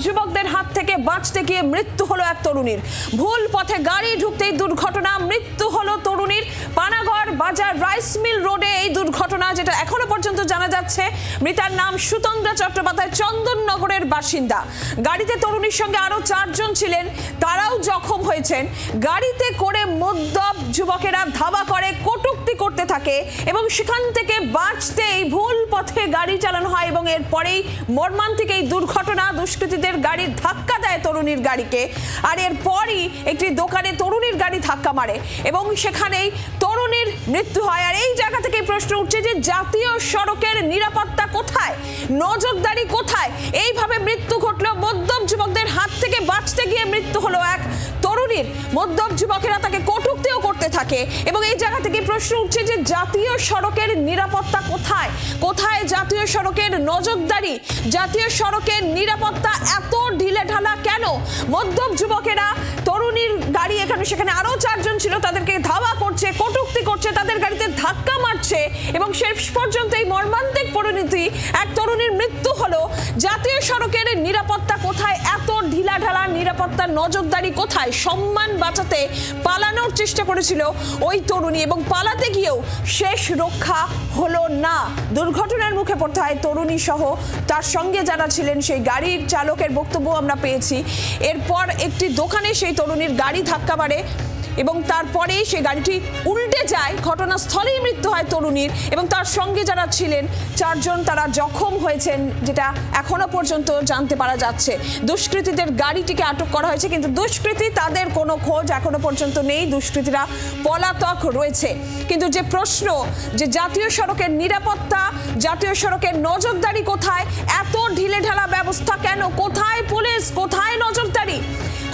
যুবকদের হাত থেকে বাঁচতে গিয়ে মৃত্যু হলো এক তরুণীর। ভুল পথে গাড়ি ঢুকতেই দুর্ঘটনা, মৃত্যু হলো তরুণীর। পানাগড় বাজার রাইস মিল রোডে এই দুর্ঘটনা, যেটা এখনো পর্যন্ত জানা যাচ্ছে। মৃতার নাম সুতন্দ্রা চট্টোপাধ্যায়, চন্দননগরের বাসিন্দা। গাড়িতে তরুণীর সঙ্গে আরো 4 জন ছিলেন, তারাও জখম হয়েছেন। গাড়িতে করে মদ্যপ যুবকেরা ধাওয়া করে, কটূক্তি করতে থাকে এবং সেখান থেকে বাঁচতেই ভুল পথে গাড়ি চালানো হয় এবং এরপরেই মর্মান্তিক এই দুর্ঘটনা। দুষ্কৃতীদের গাড়ি ধাক্কা দেয় তরুণীর গাড়িকে, আর এরপরই একটি দোকানে তরুণীর গাড়ি ধাক্কা মারে এবং সেখানেই তরুণীর মৃত্যু হয়। আর এই জায়গা থেকে প্রশ্ন উঠছে যে জাতীয় সড়কের নিরাপত্তা কোথায়, নজরদারি কোথায়? এইভাবে মৃত্যু ঘটলো, মদ্যপ যুবকদের হাত থেকে বাঁচতে গিয়ে মৃত্যু হলো এক তরুণীর। মদ্যপ যুবকেরা তাকে কটূক্তিও করতে থাকে এবং এই জায়গা থেকে প্রশ্ন উঠছে যে জাতীয় সড়কের নিরাপত্তা কোথায়, কোথায় জাতীয় সড়কের নজরদারি? জাতীয় সড়কের নিরাপত্তা এত ঢিলেঢালা কেন? মদ্যপ যুবকেরা তরুণীর গাড়ি, এখানে সেখানে আরো 4 জন ছিল, তাদেরকে ধাওয়া করছে, কটূক্তি করছে, তাদের গাড়িতে ধাক্কা মারছে এবং শেষ পর্যন্ত এই মর্মান্তিক পরিণতি, এক তরুণীর মৃত্যু হলো। জাতীয় সড়কের নিরাপত্তা কোথায়? এত ঢিলাঢালা নিরাপত্তা, নজরদারি কোথায়? সম্মান বাঁচাতে পালানোর চেষ্টা করেছিল ওই তরুণী এবং পালাতে গিয়েও শেষ রক্ষা হলো না। দুর্ঘটনার মুখে পড়তে হয় তরুণী সহ তার সঙ্গে যারা ছিলেন। সেই গাড়ির চালকের বক্তব্য আমরা পেয়েছি। এরপর একটি দোকানে সেই তরুণীর গাড়ি ধাক্কা মারে এবং তারপরে সেই গাড়িটি উল্টে যায়। ঘটনাস্থলেই মৃত্যু হয় তরুণীর এবং তার সঙ্গে যারা ছিলেন 4 জন, তারা জখম হয়েছেন, যেটা এখনো পর্যন্ত জানতে পারা যাচ্ছে। দুষ্কৃতীদের গাড়িটিকে আটক করা হয়েছে, কিন্তু দুষ্কৃতী, তাদের কোনো খোঁজ এখনো পর্যন্ত নেই। দুষ্কৃতীরা পলাতক রয়েছে। কিন্তু যে প্রশ্ন, যে জাতীয় সড়কের নিরাপত্তা, জাতীয় সড়কের নজরদারি কোথায়? এত ঢিলেঢালা ব্যবস্থা কেন? কোথায় পুলিশ, কোথায় নজরদারি?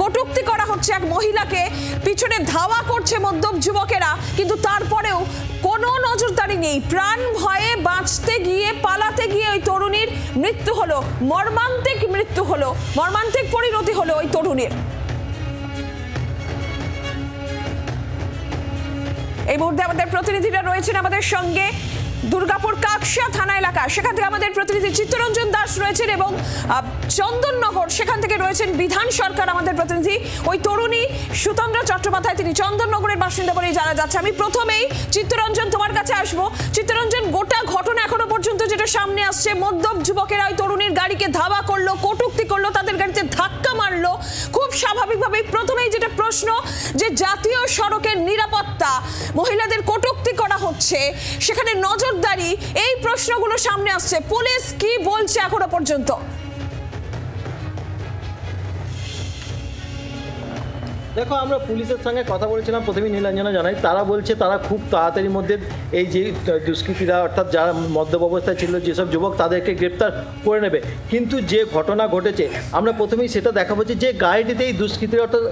কটূক্তি করা হচ্ছে এক মহিলাকে, পিছনে ধাওয়া করছে মদ্যপ যুবকেরা, কিন্তু তারপরেও কোনো নজরদারি নেই। প্রাণ ভয়ে বাঁচতে গিয়ে, পালাতে গিয়ে ওই তরুণীর মৃত্যু হলো, মর্মান্তিক মৃত্যু হলো, মর্মান্তিক পরিণতি হলো ওই তরুণীর। এই মুহূর্তে আমাদের প্রতিনিধিরা রয়েছেন আমাদের সঙ্গে দুর্গাপুর কাকশা থানা এলাকা, সেখান থেকে আমাদের প্রতিনিধি চিত্তরঞ্জন দাস রয়েছেন এবং চন্দননগর, সেখান থেকে রয়েছেন বিধান সরকার আমাদের প্রতিনিধি। ওই তরুণী সুতন্দ্রা চট্টোপাধ্যায়, তিনি চন্দননগরের বাসিন্দা বলেই জানা যাচ্ছে। আমি প্রথমেই চিত্তরঞ্জন তোমার কাছে আসবো। চিত্তরঞ্জন, গোটা ঘটনা এখনো পর্যন্ত যেটা সামনে আসছে, মদ্যপ যুবকেরা ওই তরুণীর গাড়িকে ধাওয়া করলো, কটূক্তি করলো, তাদের গাড়িতে ধাক্কা মারলো। খুব স্বাভাবিকভাবেই প্রথমেই যেটা প্রশ্ন, যে জাতীয় সড়কের নিরাপত্তা, মহিলাদের কটূক্তি করা হচ্ছে, সেখানে নজরদারি, এই প্রশ্নগুলো সামনে আসছে। পুলিশ কি বলছে এখনো পর্যন্ত? দেখো, আমরা পুলিশের সঙ্গে কথা বলেছিলাম, প্রথমেই নীলাঞ্জনা জানাই, তারা বলছে তারা খুব তাড়াতাড়ির মধ্যে এই যে দুষ্কৃতীরা, অর্থাৎ যারা মদ্যপ অবস্থায় ছিল যেসব যুবক, তাদেরকে গ্রেপ্তার করে নেবে। কিন্তু যে ঘটনা ঘটেছে, আমরা প্রথমেই সেটা দেখাবো যে গাড়িটিতে এই দুষ্কৃতীরা, অর্থাৎ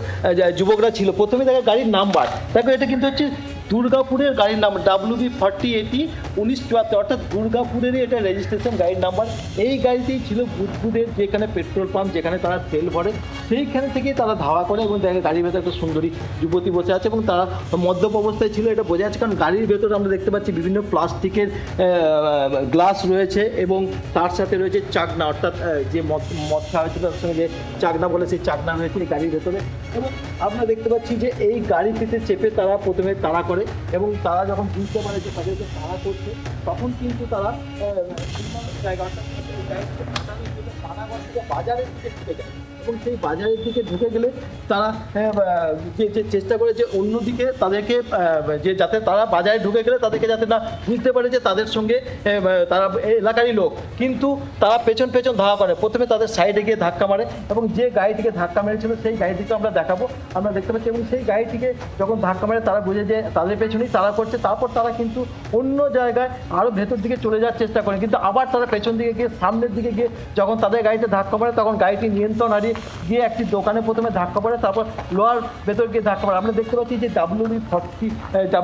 যুবকরা ছিল। প্রথমে দেখা গাড়ির নাম্বার, দেখো এটা কিন্তু হচ্ছে দুর্গাপুরের গাড়ির নাম্বার, WB4080 1974, অর্থাৎ দুর্গাপুরেরই এটা রেজিস্ট্রেশন গাড়ির নাম্বার। এই গাড়িতেই ছিল বুধবুদের যেখানে পেট্রোল পাম্প, যেখানে তারা তেল ভরে, সেইখানে থেকেই তারা ধাওয়া করে এবং দেখে গাড়ির ভেতরে একটা সুন্দরী যুবতী বসে আছে এবং তারা মদ্যপ অবস্থায় ছিল, এটা বোঝা যাচ্ছে। কারণ গাড়ির ভেতরে আমরা দেখতে পাচ্ছি বিভিন্ন প্লাস্টিকের গ্লাস রয়েছে এবং তার সাথে রয়েছে চাকনা, অর্থাৎ যে মদ খাওয়া হয়েছে তার সঙ্গে যে চাকনা বলে, সেই চাকনা রয়েছে এই গাড়ির ভেতরে। এবং আমরা দেখতে পাচ্ছি যে এই গাড়িটিতে চেপে তারা প্রথমে তাড়া করে এবং তারা যখন বুঝতে পারে যে তাদেরকে তাড়া করছে, তখন কিন্তু তারা বাজারের দিকে ঢুকে যায় এবং সেই বাজারের দিকে ঢুকে গেলে তারা যে চেষ্টা করে যে অন্যদিকে তাদেরকে, যে যাতে তারা বাজারে ঢুকে গেলে তাদেরকে যাতে না বুঝতে পারে যে তাদের সঙ্গে তারা এলাকারই লোক, কিন্তু তারা পেছন পেছন ধাওয়া করে। প্রথমে তাদের সাইডে গিয়ে ধাক্কা মারে এবং যে গাড়িটিকে ধাক্কা মেরেছিল সেই গাড়িটিকে আমরা দেখাবো, আমরা দেখতে পাচ্ছি। এবং সেই গাড়িটিকে যখন ধাক্কা মারে তারা বুঝে যে তাদের পেছনেই তারা করছে। তারপর তারা কিন্তু অন্য জায়গায় আরও ভেতর দিকে চলে যাওয়ার চেষ্টা করে, কিন্তু আবার তারা পেছন দিকে গিয়ে, সামনের দিকে গিয়ে যখন তাদের গাড়িতে ধাক্কা মারে, তখন গাড়িটি নিয়ন্ত্রণ হারিয়ে গিয়ে একটি দোকানে প্রথমে ধাক্কা পড়ে, তারপর লোহার ভেতর গিয়ে ধাক্কা পড়ে। আমরা দেখতে পাচ্ছি যে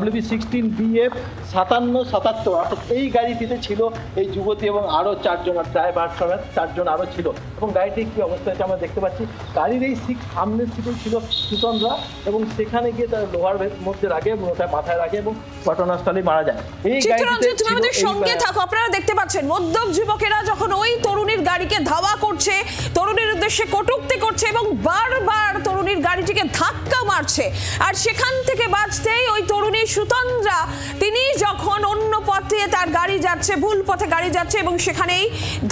WB16BF 5777, অর্থাৎ এই গাড়িটিতে ছিল এই যুবতী এবং আরও 4 জন, ড্রাইভার সমেত 4 জন আরও ছিল। এবং গাড়িটির কী অবস্থা আছে আমরা দেখতে পাচ্ছি। গাড়ির এই সামনের সিটে ছিল সুতন্দ্রা এবং সেখানে গিয়ে তার লোহার মধ্যে রাখে এবং ওটা মাথায় রাখে এবং ঘটনাস্থলে মারা যায়। এই গাড়িতে সঙ্গে থাকো, আপনারা দেখতে পাচ্ছেন মদ্যপ যুবকেরা যখন ওই তরুণীর গাড়িকে ধাওয়া করছে, তরুণীর উদ্দেশ্যে উদ্দেশ্যে কটূক্তি করছে এবং বারবার তরুণীর গাড়িটিকে ধাক্কা মারছে। আর সেখান থেকে বাঁচতেই ওই তরুণী সুতন্দ্রা তিনি যখন অন্য পথে তার গাড়ি যাচ্ছে, ভুল পথে গাড়ি যাচ্ছে এবং সেখানেই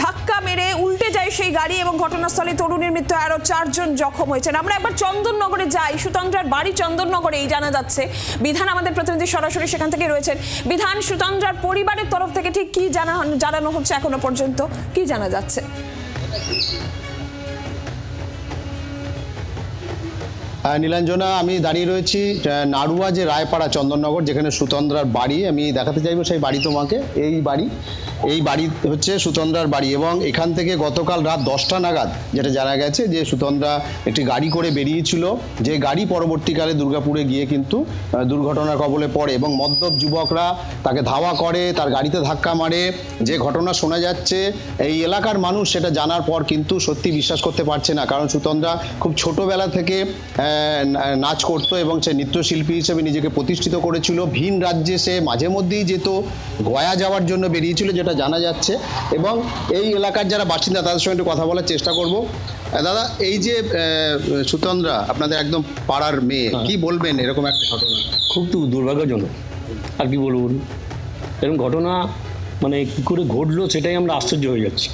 ধাক্কা মেরে উল্টে যায় সেই গাড়ি এবং ঘটনাস্থলে তরুণীর মৃত্যু, আরো 4 জন জখম হয়েছেন। আমরা একবার চন্দননগরে যাই, সুতন্দ্রার বাড়ি চন্দননগরে এই জানা যাচ্ছে। বিধান আমাদের প্রতিনিধি সরাসরি সেখান থেকে রয়েছেন। বিধান, সুতন্দ্রার পরিবারের তরফ থেকে ঠিক কি জানানো হচ্ছে এখনো পর্যন্ত, কি জানা যাচ্ছে? নীলাঞ্জনা, আমি দাঁড়িয়ে রয়েছি নাড়ুয়া যে রায়পাড়া চন্দননগর, যেখানে সুতন্দ্রার বাড়ি। আমি দেখাতে চাইবো সেই বাড়ি তোমাকে। এই বাড়ি হচ্ছে সুতন্দ্রার বাড়ি এবং এখান থেকে গতকাল রাত 10টা নাগাদ যেটা জানা গেছে যে সুতন্দ্রা একটি গাড়ি করে বেরিয়েছিল, যে গাড়ি পরবর্তীকালে দুর্গাপুরে গিয়ে কিন্তু দুর্ঘটনার কবলে পড়ে এবং মদ্যপ যুবকরা তাকে ধাওয়া করে, তার গাড়িতে ধাক্কা মারে। যে ঘটনা শোনা যাচ্ছে, এই এলাকার মানুষ সেটা জানার পর কিন্তু সত্যি বিশ্বাস করতে পারছে না, কারণ সুতন্দ্রা খুব ছোটবেলা থেকে নাচ করতো এবং সে নৃত্যশিল্পী হিসেবে নিজেকে প্রতিষ্ঠিত করেছিল। ভিন রাজ্যে সে মাঝে মধ্যেই যেত, গয়া যাওয়ার জন্য বেরিয়েছিল যেটা জানা যাচ্ছে। এবং এই এলাকার যারা বাসিন্দা তাদের সঙ্গে একটু কথা বলার চেষ্টা করব। দাদা, এই যে সুতন্দ্রা আপনাদের একদম পাড়ার মেয়ে, কি বলবেন এরকম একটা ঘটনা? খুব দুর্ভাগ্যজনক, আর কি বলবো, এরকম ঘটনা মানে কী করে ঘটলো সেটাই আমরা আশ্চর্য হয়ে যাচ্ছি।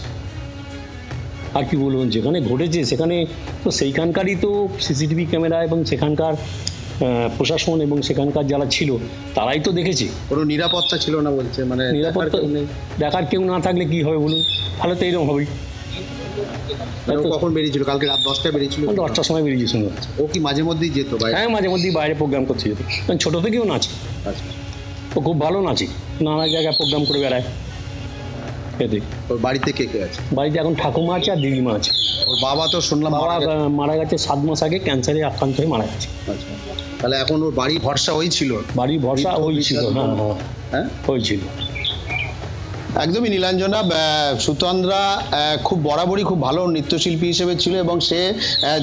আর কি বলবো, যেখানে ঘটেছে সেখানে তো সেইখানকারই তো সিসিটিভি ক্যামেরা এবং সেখানকার প্রশাসন এবং সেখানকার যারা ছিল তারাই তো দেখেছে। কোনো নিরাপত্তা ছিল না বলছে, মানে নিরাপত্তা দেখার কেউ না থাকলে কি হবে বলুন, তাহলে তো এরকম হবেই। কখন বেরিয়েছিল? কালকে রাত 10টায় বেরিয়েছিল। 10টার সময় বেরিয়েছে শুনে। ও কি মাঝে মধ্যেই যেত বাইরে? হ্যাঁ, মাঝে মধ্যেই বাইরে প্রোগ্রাম করতে যেত। ছোটো থেকেও নাচে। আচ্ছা, ও খুব ভালো নাচে, নানা জায়গায় প্রোগ্রাম করে বেড়ায়। এতে ওর বাড়িতে কে কে আছে? বাড়িতে এখন ঠাকুমা আছে আর দিদিমা আছে। ওর বাবা তো শুনলাম বাবা মারা গেছে 7 মাস আগে, ক্যান্সারে আক্রান্ত হয়ে মারা গেছে। আচ্ছা, তাহলে এখন ওর বাড়ি ভরসা হয়েছিল? বাড়ি ভরসা হয়েছিল, হ্যাঁ হয়েছিল। একদমই নীলাঞ্জনা, সুতন্দ্রা খুব বরাবরই খুব ভালো নৃত্যশিল্পী হিসেবে ছিল এবং সে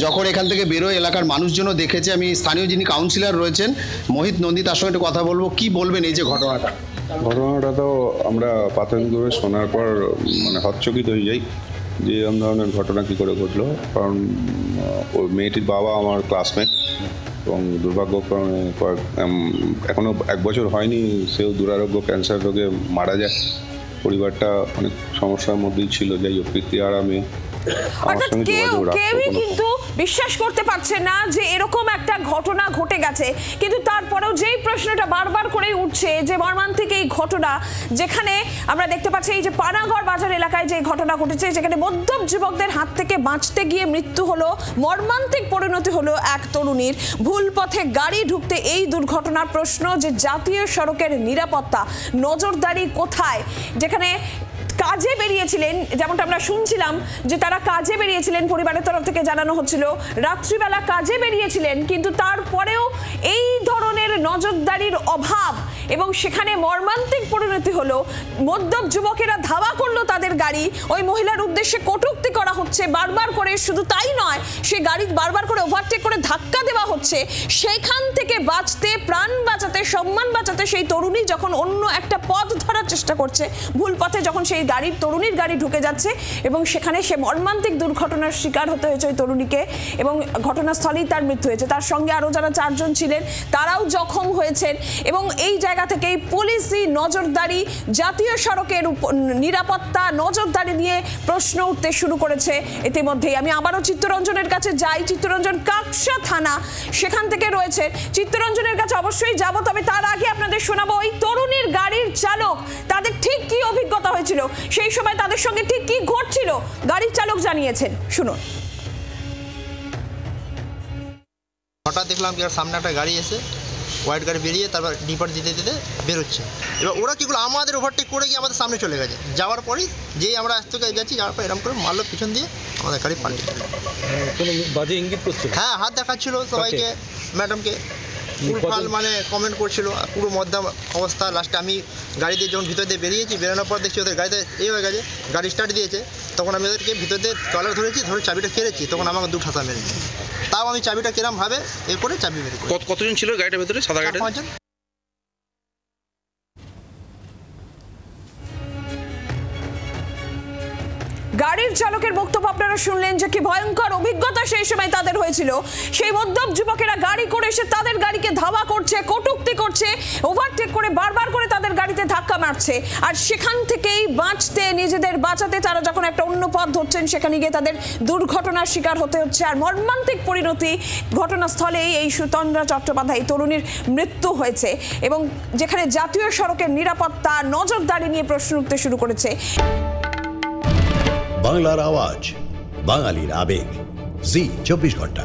যখন এখান থেকে বেরোয় এলাকার মানুষজনও দেখেছে। আমি স্থানীয় যিনি কাউন্সিলর রয়েছেন মোহিত নন্দী, তার সঙ্গে একটু কথা বলবো। কি বলবেন এই যে ঘটনাটা? ঘটনাটা তো আমরা প্রাথমিকভাবে শোনার পর মানে হতচকিত হয়ে যাই যে এরকম ধরনের ঘটনা কী করে ঘটলো, কারণ ওই মেয়েটির বাবা আমার ক্লাসমেট এবং দুর্ভাগ্যক্রমে এখনও 1 বছর হয়নি সেও দুরারোগ্য ক্যান্সার রোগে মারা যায়। পরিবারটা অনেক সমস্যার মধ্যেই ছিল। যাই হোক, আর আমি অর্থাৎ কেউই কিন্তু বিশ্বাস করতে পারছে না যে এরকম একটা ঘটনা ঘটে গেছে, কিন্তু তারপরেও যেই প্রশ্নটা বারবার করেই উঠছে যে মর্মান্তিক এই ঘটনা, যেখানে আমরা দেখতে পাচ্ছি এই যে পানাগড় বাজার এলাকায় যে ঘটনা ঘটেছে, যেখানে মদ্যপ যুবকদের হাত থেকে বাঁচতে গিয়ে মৃত্যু হলো, মর্মান্তিক পরিণতি হলো এক তরুণীর। ভুল পথে গাড়ি ঢুকতে এই দুর্ঘটনার প্রশ্ন যে জাতীয় সড়কের নিরাপত্তা, নজরদারি কোথায়? যেখানে কাজে বেরিয়েছিলেন, যেমনটা আমরা শুনছিলাম যে তারা কাজে বেরিয়েছিলেন, পরিবারের তরফ থেকে জানানো হচ্ছিল রাত্রিবেলা কাজে বেরিয়েছিলেন, কিন্তু তারপরেও এই ধরনের নজরদারির অভাব এবং সেখানে মর্মান্তিক পরিণতি হলো। মদ্যপ যুবকেরা ধাওয়া করলো তাদের গাড়ি, ওই মহিলার উদ্দেশ্যে কটূক্তি করা হচ্ছে বারবার করে। শুধু তাই নয়, সে গাড়ি বারবার করে ওভারটেক করে ধাক্কা দেওয়া হচ্ছে। সেইখান থেকে বাঁচতে, প্রাণ বাঁচাতে, সম্মান বাঁচাতে সেই তরুণী যখন অন্য একটা পথ ধরার চেষ্টা করছে, ভুল পথে যখন সেই তরুণীর গাড়ি ঢুকে যাচ্ছে এবং সেখানে সে মর্মান্তিক দুর্ঘটনার শিকার হতে হয়েছে ওই তরুণীকে এবং ঘটনাস্থলেই তার মৃত্যু হয়েছে। তার সঙ্গে আরও যারা 4 জন ছিলেন তারাও জখম হয়েছেন এবং এই জায়গা থেকেই পুলিশি নজরদারি, জাতীয় সড়কের নিরাপত্তা, নজরদারি নিয়ে প্রশ্ন উঠতে শুরু করেছে ইতিমধ্যেই। আমি আবারও চিত্তরঞ্জনের কাছে যাই। চিত্তরঞ্জন কাকসা থানা সেখান থেকে রয়েছে, চিত্তরঞ্জনের কাছে অবশ্যই যাব, তবে তার আগে আপনাদের শোনাবো ওই তরুণীর গাড়ির চালক, তাদের ঠিক কি অভিজ্ঞতা হয়েছিল, সেই সময় তাদের সঙ্গে ঠিক কি ঘটছিল গাড়ির চালক জানিয়েছেন, শুনুন। হঠাৎ দেখলাম কি সামনে একটা গাড়ি এসে হোয়াইট গাড়ি বেরিয়ে তারপর ডিপার দিতে দিতে বেরোচ্ছে। এবার ওরা কী করলো, আমাদের ওভারটেক করে গিয়ে আমাদের সামনে চলে গেছে। যাওয়ার পরেই যেই আমরা আজ থেকে গেছি, যাওয়ার পর এরকম করে মারলো পিছন দিয়ে, আমাদের গাড়ি পাল্টে দিল। কোনো বাজে ইঙ্গিত করছিল? হ্যাঁ, হাত দেখাচ্ছিল সবাইকে, ম্যাডামকে ফুলফাল মানে কমেন্ট করছিল, পুরো মধ্যম অবস্থা। লাস্টে আমি গাড়ি দিয়ে যখন ভিতর দিয়ে বেরিয়েছি, বেরোনোর পর দেখছি ওদের গাড়িতে হয়ে গেছে, গাড়ি স্টার্ট দিয়েছে। তখন আমি ওদেরকে ভিতর দিয়ে কলার ধরেছি, ধরে চাবিটা কেড়েছি। তখন আমাকে 2 ঠাসা মেরেছে। তাও আমি চাবিটা কেরাম ভাবে এরপরে চাবি বের করি। কতজন ছিল গাড়িটার ভেতরে? সাদা গাড়িটা 5 জন। গাড়ির চালকের বক্তব্য আপনারা শুনলেন যে কি ভয়ঙ্কর অভিজ্ঞতা সেই সময় তাদের হয়েছিল। সেই মদ্যপ যুবকেরা গাড়ি করে এসে তাদের গাড়িকে ধাওয়া করছে, কটূক্তি করছে, ওভারটেক করে বারবার করে তাদের গাড়িতে ধাক্কা মারছে। আর সেখান থেকেই নিজেদের বাঁচাতে তারা যখন একটা অন্য পথ ধরছেন, সেখানে গিয়ে তাদের দুর্ঘটনার শিকার হতে হচ্ছে। আর মর্মান্তিক পরিণতি, ঘটনাস্থলেই এই সুতন্দ্রা চট্টোপাধ্যায় তরুণীর মৃত্যু হয়েছে। এবং যেখানে জাতীয় সড়কের নিরাপত্তা নজরদারি নিয়ে প্রশ্ন উঠতে শুরু করেছে। বাংলার আওয়াজ, বাঙালির আবেগ, জি 24 ঘন্টা।